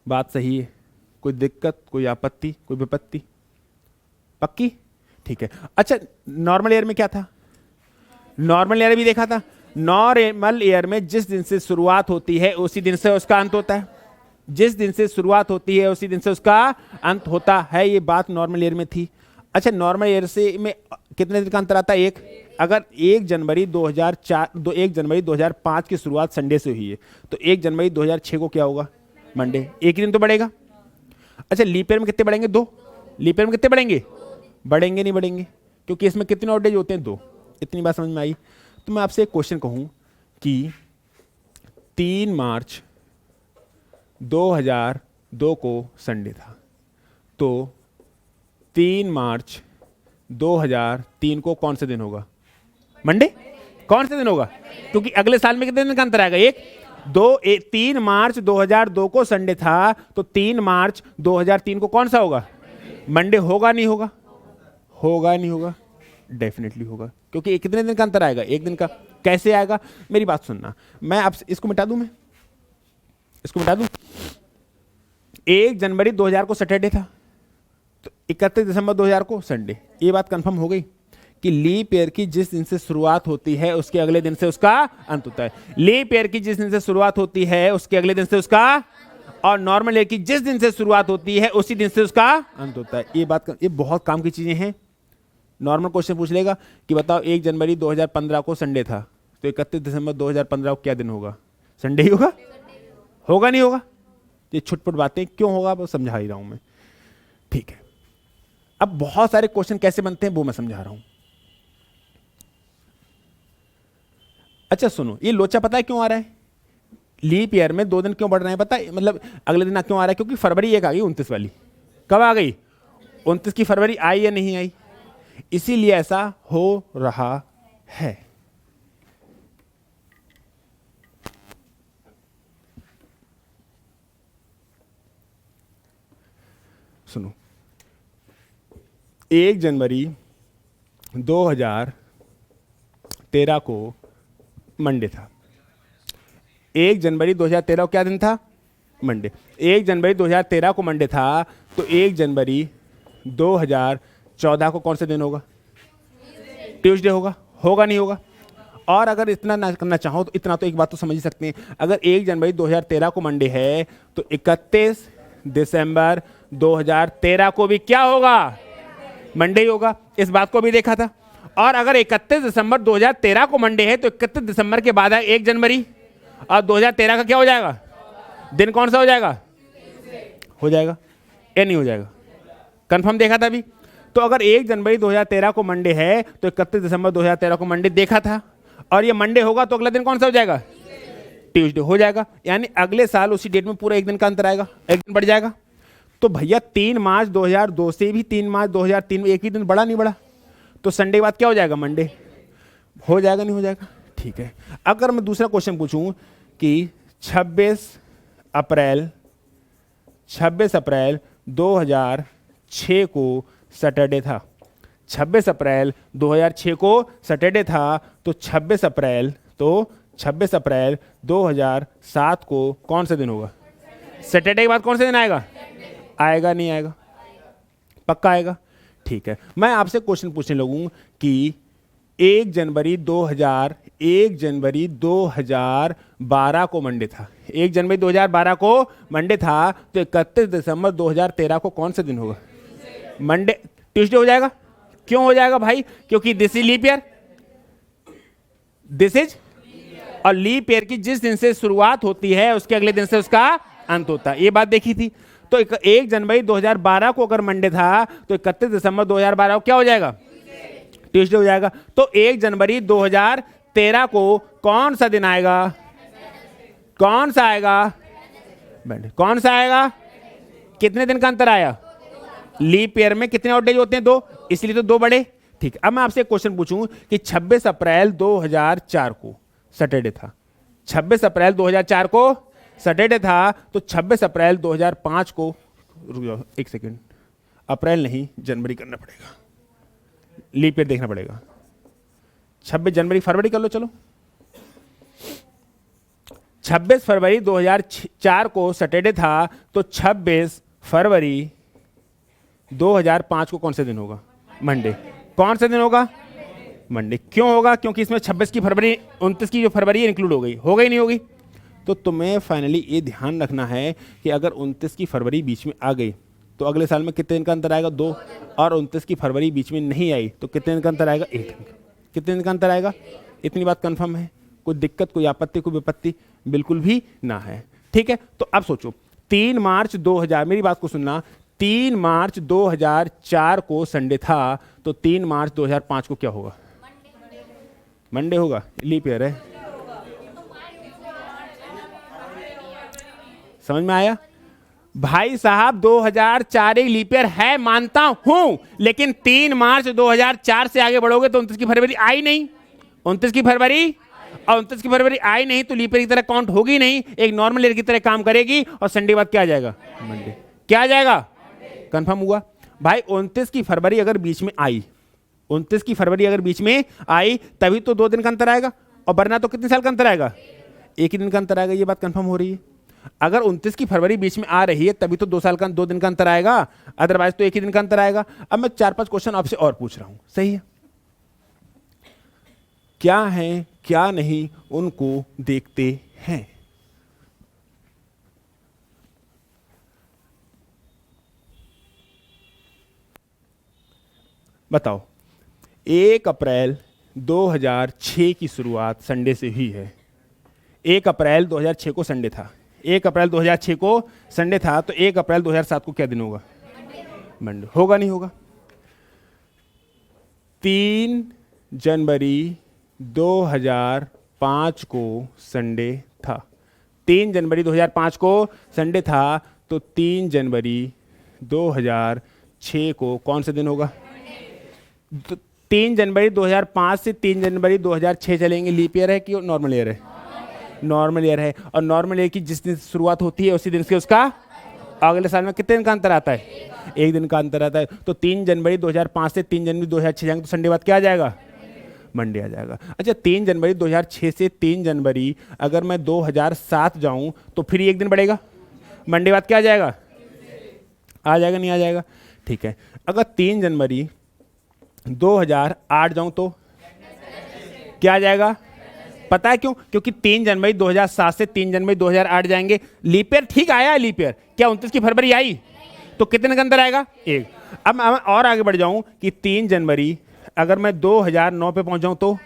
बात सही है? कोई दिक्कत, कोई आपत्ति, कोई विपत्ति? पक्की? ठीक है। अच्छा, नॉर्मल ईयर में क्या था? नॉर्मल ईयर भी देखा था। नॉर्मल ईयर में जिस दिन से शुरुआत होती है उसी दिन से उसका अंत होता है। जिस दिन से शुरुआत होती है उसी दिन से उसका अंत होता है। ये बात नॉर्मल ईयर में थी। अच्छा, नॉर्मल ईयर से में कितने दिन का अंतर आता है? एक। अगर 1 जनवरी 2005 की शुरुआत संडे से हुई है तो 1 जनवरी 2006 को क्या होगा? मंडे। एक दिन तो बढ़ेगा। अच्छा, लीप ईयर में कितने बढ़ेंगे? 2। लीप ईयर में कितने बढ़ेंगे? बढ़ेंगे नहीं बढ़ेंगे? क्योंकि इसमें कितने ऑड डेज होते हैं? 2। इतनी बात समझ में आई? तो मैं आपसे एक क्वेश्चन कहूं कि 3 मार्च 2002 को संडे था, तो 3 मार्च 2003 को कौन सा दिन होगा? मंडे। कौन सा दिन होगा? क्योंकि अगले साल में कितने दिन का अंतर आएगा? 3 मार्च 2002 को संडे था, तो 3 मार्च 2003 को कौन सा होगा? मंडे। होगा नहीं होगा? होगा नहीं होगा? डेफिनेटली होगा, क्योंकि कितने दिन का अंतर आएगा? एक दिन का। कैसे आएगा? मेरी बात सुनना, मैं आपसे इसको मिटा दूं, मैं इसको मिटा दूं। 1 जनवरी 2000 को सैटरडे था, तो 31 दिसंबर 2000 को संडे। ये बात कंफर्म हो गई कि लीप ईयर की जिस दिन से शुरुआत होती है उसके अगले दिन से उसका अंत होता है। लीप ईयर की जिस दिन से शुरुआत होती है उसके अगले दिन से उसका, और नॉर्मल ईयर की जिस दिन से शुरुआत होती है उसी दिन से उसका अंत होता है। ये बहुत काम की चीजें हैं। नॉर्मल क्वेश्चन पूछ लेगा कि बताओ 1 जनवरी 2015 को संडे था, तो 31 दिसंबर 2015 को क्या दिन होगा? संडे ही होगा? होगा नहीं होगा? ये छुटपुट बातें क्यों होगा वो समझा ही रहा हूं मैं। ठीक है, अब बहुत सारे क्वेश्चन कैसे बनते हैं वो मैं समझा रहा हूं। अच्छा सुनो, ये लोचा पता है क्यों आ रहा है? लीप ईयर में 2 दिन क्यों बढ़ रहे हैं पता है? मतलब अगले दिन क्यों आ रहा है? क्योंकि फरवरी एक आ गई 29 वाली। कब आ गई? 29 की फरवरी आई या नहीं आई? इसीलिए ऐसा हो रहा है। सुनो, 1 जनवरी 2013 को मंडे था। 1 जनवरी 2013 को क्या दिन था? मंडे। 1 जनवरी 2013 को मंडे था, तो 1 जनवरी 2014 को कौन सा दिन होगा? ट्यूसडे होगा। होगा नहीं होगा? और अगर इतना ना करना चाहो तो इतना तो एक बात तो समझ ही सकते हैं, अगर 1 जनवरी 2013 को मंडे है तो 31 दिसंबर 2013 को भी क्या होगा? मंडे ही होगा। इस बात को भी देखा था। और अगर 31 दिसंबर 2013 को मंडे है तो 31 दिसंबर के बाद है 1 जनवरी, और 2013 का क्या हो जाएगा? दिन कौन सा हो जाएगा? हो जाएगा या नहीं हो जाएगा? कंफर्म देखा था अभी। तो अगर 1 जनवरी 2013 को मंडे है तो 31 दिसंबर 2013 को मंडे देखा था, और ये मंडे होगा तो अगला दिन कौन सा हो जाएगा? ट्यूसडे हो जाएगा। यानी अगले साल उसी डेट में पूरा एक दिन का अंतर आएगा, एक दिन बढ़ जाएगा। तो भैया 3 मार्च 2002 से भी 3 मार्च 2003 में एक ही दिन बढ़ा नहीं बढ़ा? तो संडे के बाद क्या हो जाएगा? मंडे हो जाएगा नहीं हो जाएगा? ठीक है। अगर मैं दूसरा क्वेश्चन पूछूं कि 26 अप्रैल 2006 को सैटरडे था। 26 अप्रैल 2006 को सैटरडे था, तो 26 अप्रैल 2007 को कौन सा दिन होगा? सैटरडे के बाद कौन सा दिन आएगा? आएगा नहीं आएगा? पक्का आएगा। ठीक है। मैं आपसे क्वेश्चन पूछने लगूं कि 1 जनवरी 2012 को मंडे था। 1 जनवरी 2012 को मंडे था, तो 31 दिसंबर 2013 को कौन सा दिन होगा? मंडे। ट्यूसडे हो जाएगा। क्यों हो जाएगा भाई? क्योंकि this is leap year, this is, और लीप ईयर की जिस दिन से शुरुआत होती है उसके अगले दिन से उसका अंत होता है। ये बात देखी थी। तो 1 जनवरी 2012 को अगर मंडे था तो 31 दिसंबर 2012 को क्या हो जाएगा? ट्यूसडे हो जाएगा। तो 1 जनवरी 2013 को कौन सा दिन आएगा? कौन सा आएगा? कौन सा आएगा? कितने दिन का अंतर आया? लीप ईयर में कितने ऑड डेज होते हैं? 2, इसलिए तो 2 बड़े। ठीक। अब मैं आपसे एक क्वेश्चन पूछूं कि 26 अप्रैल 2004 को सैटरडे था। 26 अप्रैल 2004 को सैटरडे था, तो 26 अप्रैल 2005 को, रुक जाओ एक सेकेंड, अप्रैल नहीं जनवरी करना पड़ेगा, लीप ईयर देखना पड़ेगा। 26 जनवरी, फरवरी कर लो चलो। 26 फरवरी 2004 को सैटरडे था, तो 26 फरवरी 2005 को कौन सा दिन होगा? मंडे। कौन सा दिन होगा? मंडे। क्यों होगा? क्योंकि इसमें 26 की फरवरी, 29 की जो फरवरी है इंक्लूड हो गई। हो गई नहीं होगी? तो तुम्हें फाइनली ये ध्यान रखना है कि अगर 29 की फरवरी बीच में आ गई तो अगले साल में कितने दिन का अंतर आएगा? 2। और 29 की फरवरी बीच में नहीं आई तो कितने दिन का अंतर आएगा? 1 दिन। कितने दिन का अंतर आएगा? इतनी बात कंफर्म है? कोई दिक्कत, कोई आपत्ति, कोई विपत्ति बिल्कुल भी ना है। ठीक है। तो अब सोचो 3 मार्च 2000, मेरी बात को सुनना, 3 मार्च 2004 को संडे था, तो 3 मार्च 2005 को क्या होगा? मंडे होगा। लीप ईयर है। समझ में आया? भाई साहब 2004 एक लीप ईयर है, मानता हूं, लेकिन 3 मार्च 2004 से आगे बढ़ोगे तो 29 की फरवरी आई नहीं। 29 की फरवरी, और 29 की फरवरी आई नहीं तो लीप ईयर की तरह काउंट होगी नहीं, एक नॉर्मल ईयर की तरह काम करेगी, और संडे बाद क्या आ जाएगा? मंडे। क्या आ जाएगा? कंफर्म हुआ? भाई 29 की फरवरी अगर बीच में आई, 29 की फरवरी अगर बीच में आई तभी तो 2 दिन का अंतर आएगा, और वरना तो कितने साल का अंतर आएगा? 1 ही दिन का अंतर आएगा। ये बात कंफर्म हो रही है? अगर 29 की फरवरी बीच में आ रही है तभी तो 2 दिन का अंतर आएगा, अदरवाइज तो 1 ही दिन का अंतर आएगा। अब मैं 4-5 क्वेश्चन आपसे और पूछ रहा हूं, सही है? क्या है क्या नहीं उनको देखते हैं। बताओ। 1 अप्रैल 2006 की शुरुआत संडे से हुई है। 1 अप्रैल 2006 को संडे था। 1 अप्रैल 2006 को संडे था, तो 1 अप्रैल 2007 को क्या दिन होगा? मंडे। होगा नहीं होगा? 3 जनवरी 2005 को संडे था। 3 जनवरी 2005 को संडे था, तो 3 जनवरी 2006 को कौन सा दिन होगा? 3 जनवरी 2005 से 3 जनवरी 2006 चलेंगे। लीप ईयर है कि नॉर्मल ईयर है? नॉर्मल ईयर है। और नॉर्मल ईयर की जिस दिन शुरुआत होती है उसी दिन से उसका, अगले साल में कितने दिन का अंतर आता है? एक दिन का अंतर आता है। तो 3 जनवरी 2005 से 3 जनवरी 2006 जाएंगे तो संडे बाद क्या आ जाएगा? मंडे आ जाएगा। अच्छा 3 जनवरी 2006 से 3 जनवरी अगर मैं 2007 जाऊं तो फिर एक दिन बढ़ेगा, मंडे बाद क्या आ जाएगा? आ जाएगा नहीं आ जाएगा? ठीक है। अगर 3 जनवरी 2008 जाऊं तो क्या आ जाएगा? पता है क्यों? क्योंकि 3 जनवरी 2007 से 3 जनवरी 2008 जाएंगे, लीप ईयर ठीक आया, लीप ईयर क्या 29 की फरवरी आई? तो कितने का अंतर आएगा? एक। अब मैं और आगे बढ़ जाऊं कि 3 जनवरी अगर मैं 2009 पे पहुंच जाऊं तो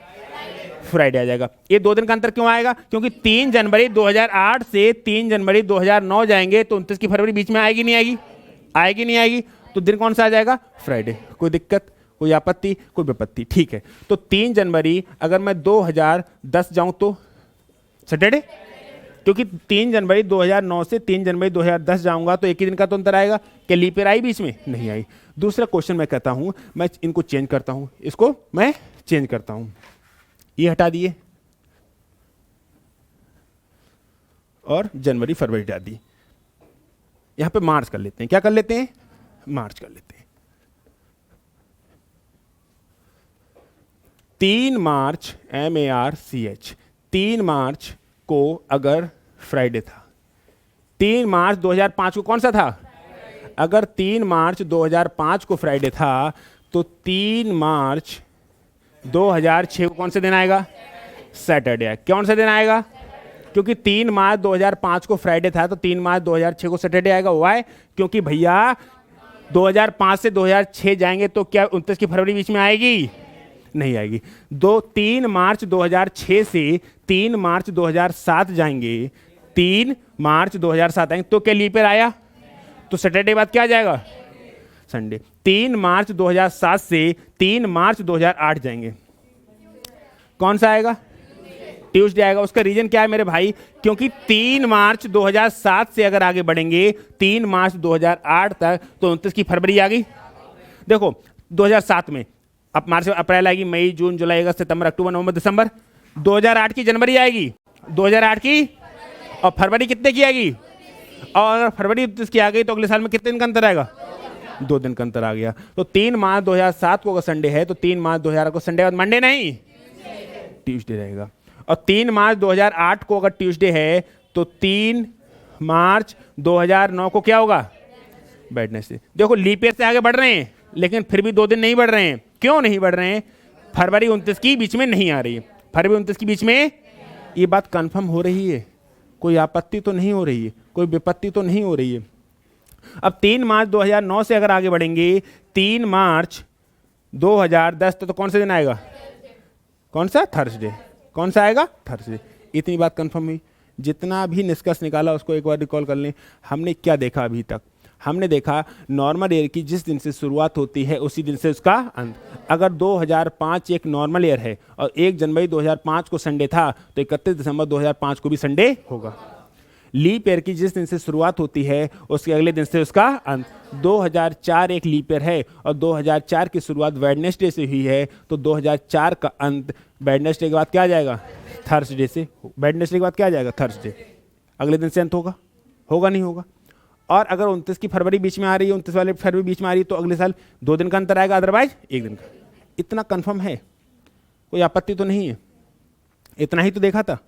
फ्राइडे आ जाएगा। ये 2 दिन का अंतर क्यों आएगा? क्योंकि 3 जनवरी 2008 से 3 जनवरी 2009 जाएंगे तो 29 की फरवरी बीच में आएगी नहीं आएगी? आएगी नहीं आएगी? तो दिन कौन सा आ जाएगा? फ्राइडे। कोई दिक्कत, कोई आपत्ति, कोई विपत्ति? ठीक है। तो 3 जनवरी अगर मैं 2010 जाऊं तो सैटरडे, क्योंकि 3 जनवरी 2009 से 3 जनवरी 2010 जाऊंगा तो एक ही दिन का तो अंतर आएगा। क्या लीप ईयर आई बीच में? नहीं आई। दूसरा क्वेश्चन मैं कहता हूं, मैं इनको चेंज करता हूं, इसको मैं चेंज करता हूं, ये हटा दिए और जनवरी फरवरी हटा दी, यहां पे मार्च कर लेते हैं। क्या कर लेते हैं? मार्च कर लेते हैं। 3 मार्च MARCH 3 मार्च को अगर फ्राइडे था, 3 मार्च 2005 को कौन सा था? अगर 3 मार्च 2005 को फ्राइडे था तो 3 मार्च 2006 को कौन सा दिन आएगा? सैटरडे। कौन सा दिन आएगा? क्योंकि 3 मार्च 2005 को फ्राइडे था तो 3 मार्च 2006 को सैटरडे आएगा। वाई? क्योंकि भैया 2005 से 2006 जाएंगे तो क्या 29 की फरवरी बीच में आएगी? नहीं आएगी। 3 मार्च 2006 से 3 मार्च 2007 जाएंगे, 3 मार्च 2007 आएंगे तो क्या लीप ईयर आया? तो सैटरडे बाद क्या आ जाएगा? संडे। 3 मार्च 2007 से 3 मार्च 2008 जाएंगे, कौन सा आएगा? ट्यूसडे आएगा। उसका रीजन क्या है मेरे भाई? क्योंकि 3 मार्च 2007 से अगर आगे बढ़ेंगे 3 मार्च 2008 तक तो 29 की फरवरी आ गई। देखो 2007 में अब मार्च अप्रैल आएगी, मई जून जुलाई अगस्त सितंबर अक्टूबर नवंबर दिसंबर। 2008 की जनवरी आएगी, 2008 की, और फरवरी कितने की आएगी? और अगर फरवरी 29 की आ गई तो अगले साल में कितने दिन का अंतर आएगा? 2 दिन का अंतर आ गया। तो 3 मार्च 2007 को अगर संडे है तो 3 मार्च 2008 को संडे, मंडे नहीं ट्यूसडे रहेगा। और 3 मार्च 2008 को अगर ट्यूसडे है तो 3 मार्च 2009 को क्या होगा? वेडनेसडे। देखो लीप ईयर से आगे बढ़ रहे हैं लेकिन फिर भी 2 दिन नहीं बढ़ रहे हैं। क्यों नहीं बढ़ रहे हैं? फरवरी 29 की बीच में नहीं आ रही है। फरवरी 29 की बीच में ये बात कंफर्म हो रही है? कोई आपत्ति तो नहीं हो रही है, कोई विपत्ति तो नहीं हो रही है। अब 3 मार्च 2009 से अगर आगे बढ़ेंगे 3 मार्च 2010 तो कौन सा दिन आएगा? कौन सा? थर्सडे। कौन सा आएगा? थर्सडे। इतनी बात कंफर्म हुई। जितना भी निष्कर्ष निकाला उसको एक बार रिकॉल कर लें। हमने क्या देखा अभी तक? हमने देखा नॉर्मल ईयर की जिस दिन से शुरुआत होती है उसी दिन से उसका अंत। अगर 2005 एक नॉर्मल ईयर है और 1 जनवरी 2005 को संडे था तो 31 दिसंबर 2005 को भी संडे होगा। लीप ईयर की जिस दिन से शुरुआत होती है उसके अगले दिन से उसका अंत। 2004 एक लीप ईयर है और 2004 की शुरुआत वेडनेसडे से हुई है तो 2004 का अंत वेडनेसडे के बाद क्या आ जाएगा? थर्सडे से। वेडनेसडे के बाद क्या आ जाएगा? थर्सडे। अगले दिन से अंत होगा? होगा नहीं होगा? और अगर 29 की फरवरी बीच में आ रही है, 29 वाली फरवरी बीच में आ रही है तो अगले साल 2 दिन का अंतर आएगा, अदरवाइज 1 दिन का। इतना कंफर्म है? कोई आपत्ति तो नहीं है? इतना ही तो देखा था,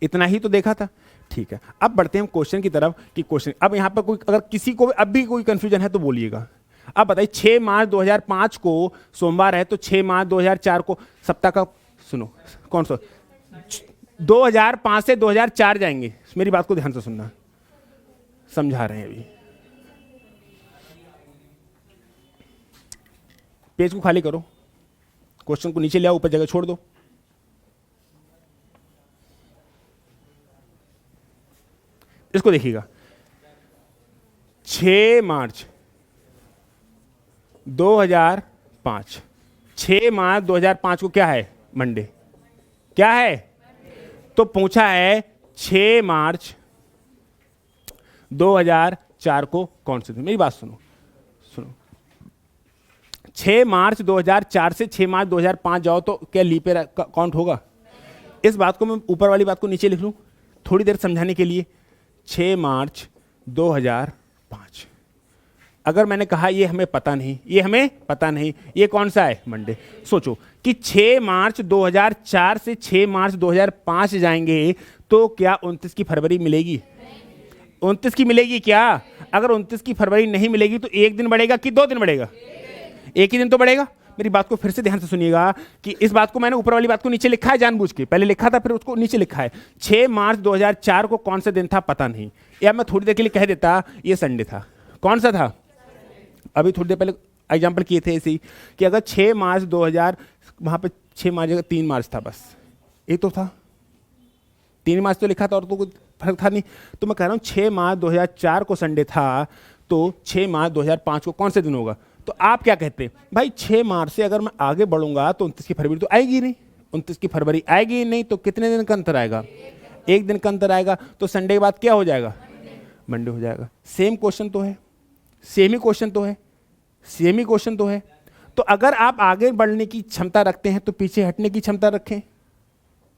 इतना ही तो देखा था। ठीक है, अब बढ़ते हैं हम क्वेश्चन की तरफ कि क्वेश्चन अब यहाँ पर कोई अगर किसी को अब भी कोई कंफ्यूजन है तो बोलिएगा। अब बताइए 6 मार्च 2005 को सोमवार है तो 6 मार्च 2004 को सप्ताह का, सुनो कौन सा 2005 से 2004 जाएंगे, मेरी बात को ध्यान से सुनना, समझा रहे हैं अभी। पेज को खाली करो, क्वेश्चन को नीचे ले आओ, ऊपर जगह छोड़ दो। इसको देखिएगा, 6 मार्च 2005, 6 मार्च 2005 को क्या है? मंडे। क्या है? तो पूछा है 6 मार्च 2004 को कौन से दिन? मेरी बात सुनो, सुनो 6 मार्च 2004 से 6 मार्च 2005 जाओ तो क्या लीप ईयर काउंट होगा? इस बात को मैं ऊपर वाली बात को नीचे लिख लूं थोड़ी देर समझाने के लिए। 6 मार्च 5। अगर मैंने कहा ये हमें पता नहीं, ये हमें पता नहीं, ये कौन सा है? मंडे। सोचो कि 6 मार्च 2004 से 6 मार्च 2005 जाएंगे तो क्या 29 की फरवरी मिलेगी? 29 की मिलेगी क्या? अगर 29 की फरवरी नहीं मिलेगी तो एक दिन बढ़ेगा कि 2 दिन बढ़ेगा? एक ही दिन तो बढ़ेगा। मेरी बात को फिर से ध्यान से सुनिएगा कि इस बात को मैंने ऊपर वाली बात को नीचे लिखा है जानबूझ के, पहले लिखा था फिर उसको नीचे लिखा है। 6 मार्च 2004 को कौन सा दिन था पता नहीं, या मैं थोड़ी देर के लिए कह देता ये संडे था। कौन सा था? अभी थोड़ी देर पहले एग्जाम्पल किए थे इसी कि अगर 6 मार्च 2000 वहां पे 6 मार्च 3 मार्च था, बस ये तो था, 3 मार्च तो लिखा था और तो कुछ फर्क था नहीं। तो मैं कह रहा हूँ 6 मार्च 2004 को संडे था, तो 6 मार्च 2005 को कौन से दिन होगा? तो आप क्या कहते हैं भाई? 6 मार्च से अगर मैं आगे बढ़ूंगा तो 29 की फरवरी तो आएगी नहीं, 29 की फरवरी आएगी नहीं, तो कितने दिन का अंतर आएगा? एक दिन का अंतर आएगा। तो संडे के बाद क्या हो जाएगा? मंडे हो जाएगा। सेम क्वेश्चन तो है, सेम ही क्वेश्चन तो है, सेम ही क्वेश्चन तो है। तो अगर आप आगे बढ़ने की क्षमता रखते हैं तो पीछे हटने की क्षमता रखें।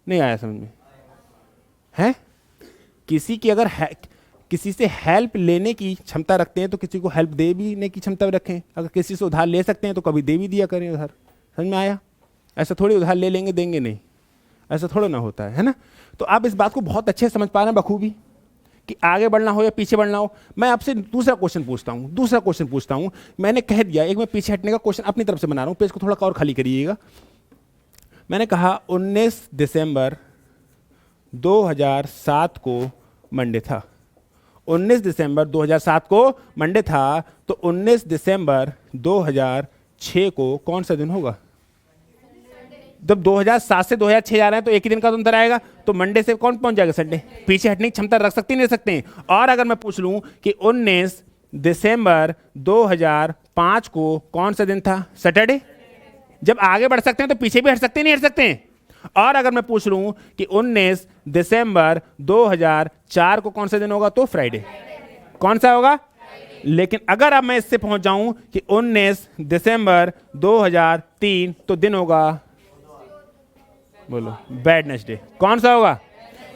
नहीं आया समझ में? है किसी की अगर किसी से हेल्प लेने की क्षमता रखते हैं तो किसी को हेल्प दे भी ने की क्षमता भी रखें। अगर किसी से उधार ले सकते हैं तो कभी दे भी दिया करें उधार। समझ में आया? ऐसा थोड़ी उधार ले लेंगे देंगे नहीं, ऐसा थोड़ा ना होता है ना? तो आप इस बात को बहुत अच्छे से समझ पा रहे हैं बखूबी कि आगे बढ़ना हो या पीछे बढ़ना हो। मैं आपसे दूसरा क्वेश्चन पूछता हूं। मैंने कह दिया एक मैं पीछे हटने का क्वेश्चन अपनी तरफ से बना रहा हूं, पेज को थोड़ा और खाली करिएगा। मैंने कहा 19 दिसंबर 2007 को मंडे था। 19 दिसंबर 2007 को मंडे था, तो 19 दिसंबर 2006 को कौन सा दिन होगा? जब 2007 से 2006 जा रहे हैं तो एक ही दिन का तो अंतर आएगा, तो मंडे से कौन पहुंच जाएगा? संडे। पीछे हटने की क्षमता रख सकते नहीं रख सकते? और अगर मैं पूछ लूं कि 19 दिसंबर 2005 को कौन सा दिन था? सैटरडे। जब आगे बढ़ सकते हैं तो पीछे भी हट सकते नहीं हट सकते? और अगर मैं पूछ लूं कि 19 दिसंबर 2004 को कौन सा दिन होगा? तो फ्राइडे। कौन सा होगा? लेकिन अगर अब मैं इससे पहुंच जाऊं कि 19 दिसंबर 2003 तो दिन होगा, बोलो, वेडनेसडे। कौन सा होगा?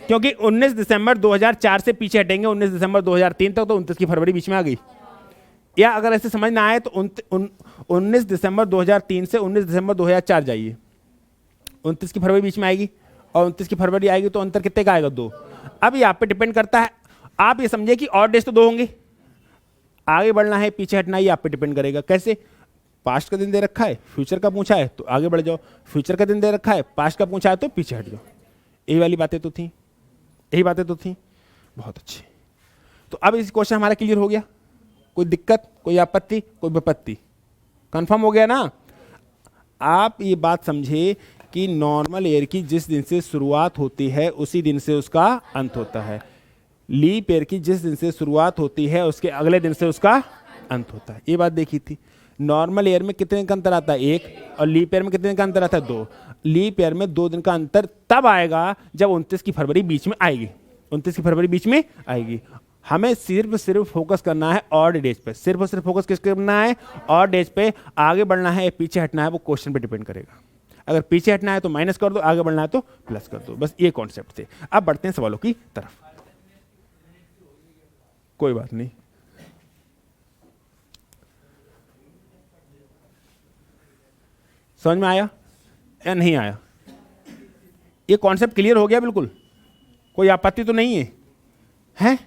क्योंकि 19 दिसंबर 2004 से पीछे हटेंगे 19 दिसंबर 2003 तक, तो 29 की फरवरी बीच में आ गई। या अगर ऐसे समझ ना आए तो 19 दिसंबर 2003 से 19 दिसंबर 2004 जाइए, 29 की फरवरी बीच में आएगी और 29 की फरवरी आएगी, तो अंतर कितने का आएगा? 2। अब ये आप पे डिपेंड करता है। आप ये समझिए कि और डेज तो 2 होंगे, आगे बढ़ना है पीछे हटना ये आप पे डिपेंड करेगा। कैसे? पास्ट का दिन दे रखा है, फ्यूचर का पूछा है तो आगे बढ़ जाओ, फ्यूचर का दिन दे रखा है, पास्ट का पूछा है तो पीछे हट जाओ। यही वाली बातें तो थी, यही बातें तो थी। बहुत अच्छे। तो अब इस क्वेश्चन हमारा क्लियर हो गया? कोई दिक्कत, कोई आपत्ति, कोई विपत्ति? कंफर्म हो गया ना? आप ये बात समझे कि नॉर्मल ईयर की जिस दिन से शुरुआत होती है उसी दिन से उसका अंत होता है। लीप ईयर की जिस दिन से शुरुआत होती है उसके अगले दिन से उसका अंत होता है। ये बात देखी थी। नॉर्मल ईयर में कितने दिन का अंतर आता है? 1। और लीप ईयर में कितने दिन का अंतर आता है? 2। लीप ईयर में 2 दिन का अंतर तब आएगा जब 29 की फरवरी बीच में आएगी। 29 की फरवरी बीच में आएगी। हमें सिर्फ फोकस करना है ऑड डेज पे, सिर्फ और सिर्फ फोकस किस करना है? ऑड डेज पे। आगे बढ़ना है पीछे हटना है वो क्वेश्चन पे डिपेंड करेगा। अगर पीछे हटना है तो माइनस कर दो, आगे बढ़ना है तो प्लस कर दो। बस ये कॉन्सेप्ट थे। अब बढ़ते हैं सवालों की तरफ। कोई बात नहीं, समझ में आया या नहीं आया? ये कॉन्सेप्ट क्लियर हो गया बिल्कुल? कोई आपत्ति तो नहीं है? हैं?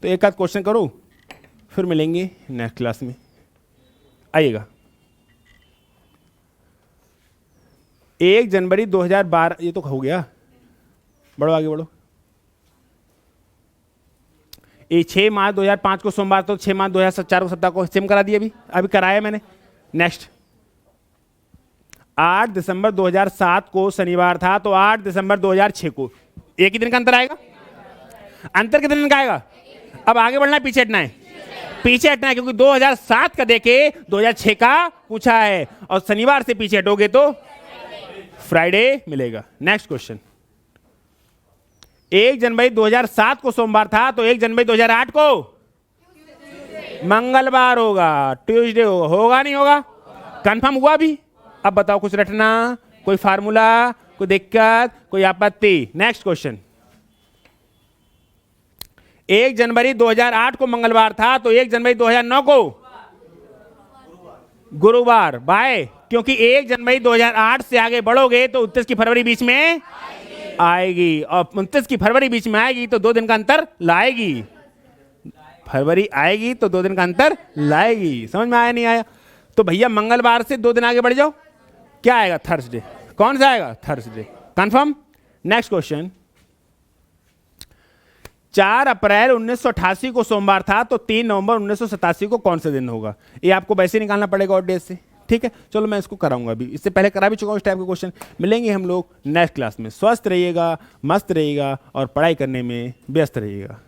तो एक आध क्वेश्चन करो, फिर मिलेंगे नेक्स्ट क्लास में। आइएगा। 1 जनवरी 2012, ये तो हो गया। बढ़ो आगे बढ़ो। ये 6 मार्च 2005 को सोमवार, तो 6 मार्च 2004 को सप्ताह को सेम करा दिया। अभी कराया मैंने। नेक्स्ट 8 दिसंबर 2007 को शनिवार था, तो 8 दिसंबर 2006 को एक ही दिन का अंतर आएगा। अंतर कितने दिन का आएगा? अब आगे बढ़ना है पीछे हटना है? पीछे हटना है, क्योंकि 2007 का देके 2006 का पूछा है, और शनिवार से पीछे हटोगे तो फ्राइडे मिलेगा। Next question. 1 जनवरी 2007 को सोमवार था, तो 1 जनवरी 2008 को मंगलवार होगा, ट्यूसडे होगा नहीं होगा? कंफर्म हुआ भी? अब बताओ कुछ रटना, कोई फार्मूला, कोई दिक्कत, कोई आपत्ति? Next question. 1 जनवरी 2008 को मंगलवार था, तो 1 जनवरी 2009 को गुरुवार। बाय, क्योंकि 1 जनवरी 2008 से आगे बढ़ोगे तो 29 की फरवरी बीच में आएगी, और 29 की फरवरी बीच में आएगी तो 2 दिन का अंतर लाएगी। फरवरी आएगी तो 2 दिन का अंतर लाएगी। समझ में आया नहीं आया? तो भैया मंगलवार से 2 दिन आगे बढ़ जाओ, क्या आएगा? थर्सडे। कौन सा आएगा? थर्सडे। कंफर्म? नेक्स्ट क्वेश्चन, 4 अप्रैल 1988 को सोमवार था, तो 3 नवंबर 1987 को कौन सा दिन होगा? ये आपको वैसे निकालना पड़ेगा और डेट से, ठीक है? चलो मैं इसको कराऊंगा, अभी इससे पहले करा भी चुका हूं इस टाइप के क्वेश्चन। मिलेंगे हम लोग नेक्स्ट क्लास में। स्वस्थ रहिएगा, मस्त रहिएगा और पढ़ाई करने में व्यस्त रहिएगा।